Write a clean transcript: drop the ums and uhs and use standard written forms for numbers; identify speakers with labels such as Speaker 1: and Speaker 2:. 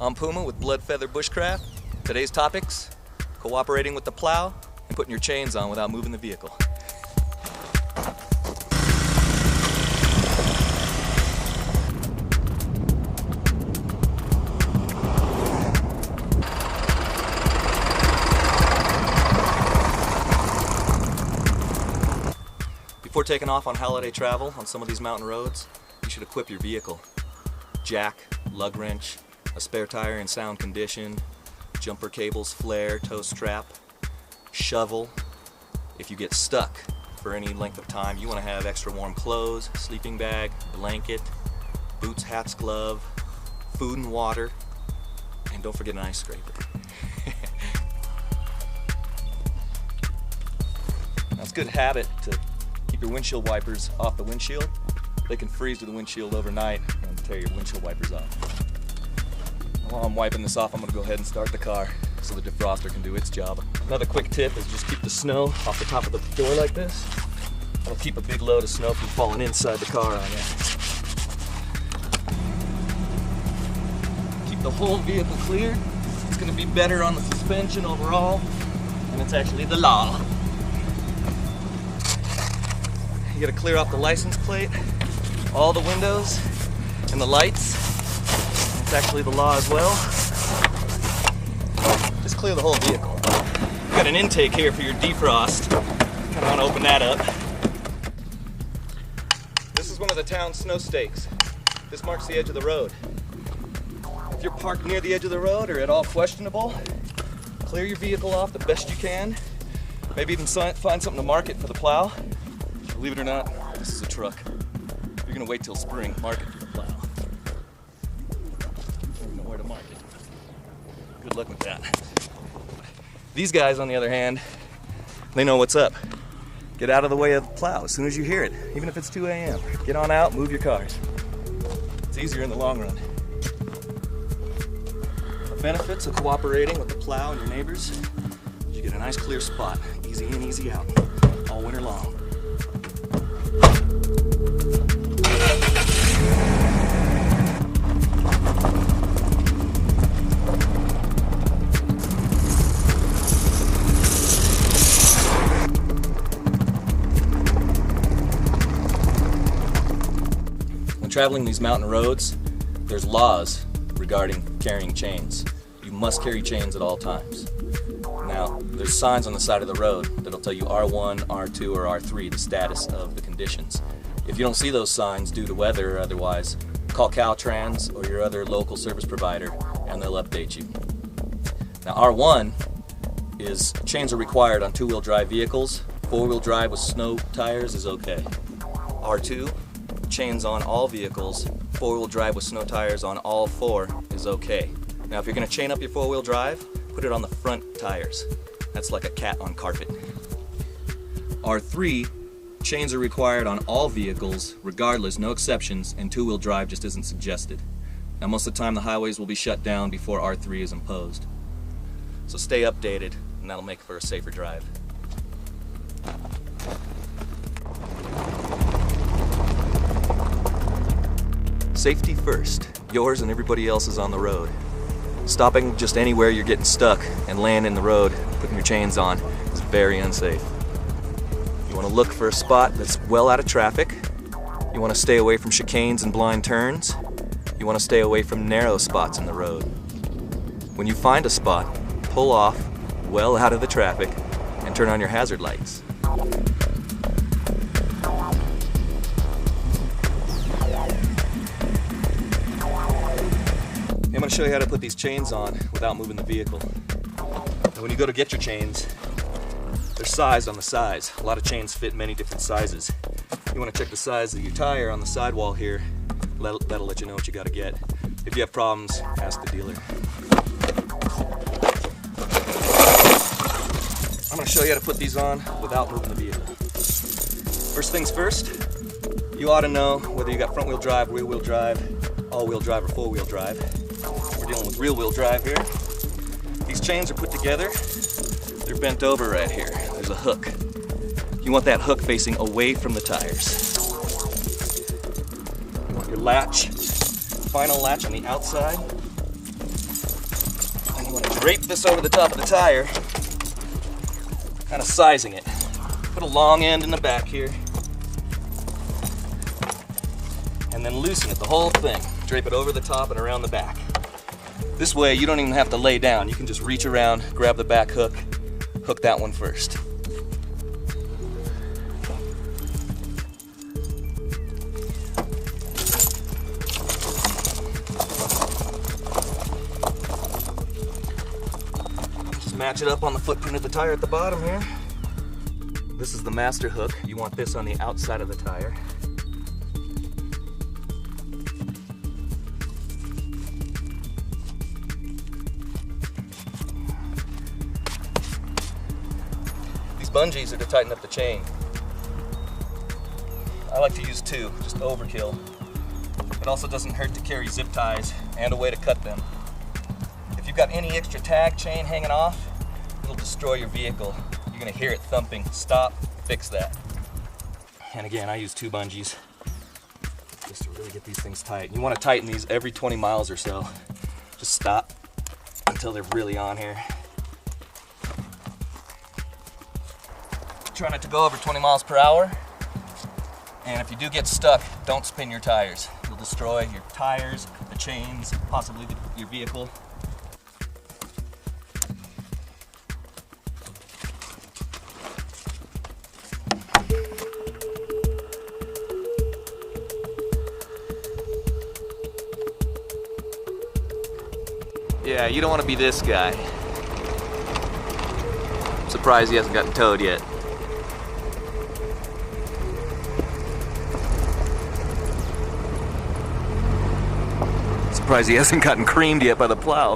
Speaker 1: I'm Puma with Blood Feather Bushcraft. Today's topics: cooperating with the plow and putting your chains on without moving the vehicle. Before taking off on holiday travel on some of these mountain roads, you should equip your vehicle. Jack, lug wrench, a spare tire in sound condition, jumper cables, flare, tow strap, shovel. If you get stuck for any length of time, you want to have extra warm clothes, sleeping bag, blanket, boots, hats, glove, food and water, and don't forget an ice scraper. Now, it's a good habit to keep your windshield wipers off the windshield. They can freeze to the windshield overnight and tear your windshield wipers off. While I'm wiping this off, I'm going to go ahead and start the car so the defroster can do its job. Another quick tip is just keep the snow off the top of the door like this. That'll keep a big load of snow from falling inside the car on you. Keep the whole vehicle clear. It's going to be better on the suspension overall, and it's actually the law. You got to clear off the license plate, all the windows, and the lights. It's actually the law as well. Just clear the whole vehicle. You've got an intake here for your defrost. Kind of want to open that up. This is one of the town's snow stakes. This marks the edge of the road. If you're parked near the edge of the road or at all questionable, clear your vehicle off the best you can. Maybe even find something to mark it for the plow. Believe it or not, this is a truck. You're gonna wait till spring, mark it for the plow. You know where to mark it. Good luck with that. These guys, on the other hand, they know what's up. Get out of the way of the plow as soon as you hear it, even if it's 2 a.m. Get on out, move your cars. It's easier in the long run. The benefits of cooperating with the plow and your neighbors is you get a nice clear spot, easy in, easy out, all winter long. When traveling these mountain roads, there's laws regarding carrying chains. You must carry chains at all times. Now, there's signs on the side of the road that'll tell you R1, R2, or R3, the status of the conditions. If you don't see those signs due to weather or otherwise, call Caltrans or your other local service provider and they'll update you. Now, R1 is chains are required on 2-wheel drive vehicles. 4-wheel drive with snow tires is okay. R2, chains on all vehicles. 4-wheel drive with snow tires on all 4 is okay. Now, if you're going to chain up your 4-wheel drive, put it on the front tires. That's like a cat on carpet. R3, chains are required on all vehicles, regardless, no exceptions, and 2-wheel drive just isn't suggested. Now, most of the time the highways will be shut down before R3 is imposed. So stay updated, and that'll make for a safer drive. Safety first, yours and everybody else's on the road. Stopping just anywhere you're getting stuck and laying in the road, putting your chains on, is very unsafe. You want to look for a spot that's well out of traffic. You want to stay away from chicanes and blind turns. You want to stay away from narrow spots in the road. When you find a spot, pull off well out of the traffic and turn on your hazard lights. I'm going to show you how to put these chains on without moving the vehicle. Now, when you go to get your chains, they're sized on the sides. A lot of chains fit many different sizes. You want to check the size of your tire on the sidewall here. That'll let you know what you got to get. If you have problems, ask the dealer. I'm going to show you how to put these on without moving the vehicle. First things first, you ought to know whether you got front wheel drive, rear wheel drive, all wheel drive, or 4-wheel drive. We're dealing with rear wheel drive here. These chains are put together. They're bent over right here. There's a hook. You want that hook facing away from the tires. You want your latch, final latch on the outside. drape this over the top of the tire, kind of sizing it. Put a long end in the back here, and then loosen it, the whole thing. Drape it over the top and around the back. This way you don't even have to lay down. You can just reach around, grab the back hook, hook that one first. Just match it up on the footprint of the tire at the bottom here. This is the master hook. You want this on the outside of the tire. Bungees are to tighten up the chain. I like to use 2, just overkill. It also doesn't hurt to carry zip ties and a way to cut them. If you've got any extra tag chain hanging off, it'll destroy your vehicle. You're gonna hear it thumping. Stop, fix that. And again, I use 2 bungees just to really get these things tight. You want to tighten these every 20 miles or so. Just stop until they're really on here. Try not to go over 20 miles per hour. And if you do get stuck, don't spin your tires. You'll destroy your tires, the chains, possibly your vehicle. Yeah, you don't want to be this guy. I'm surprised he hasn't gotten towed yet. Surprised he hasn't gotten creamed yet by the plow.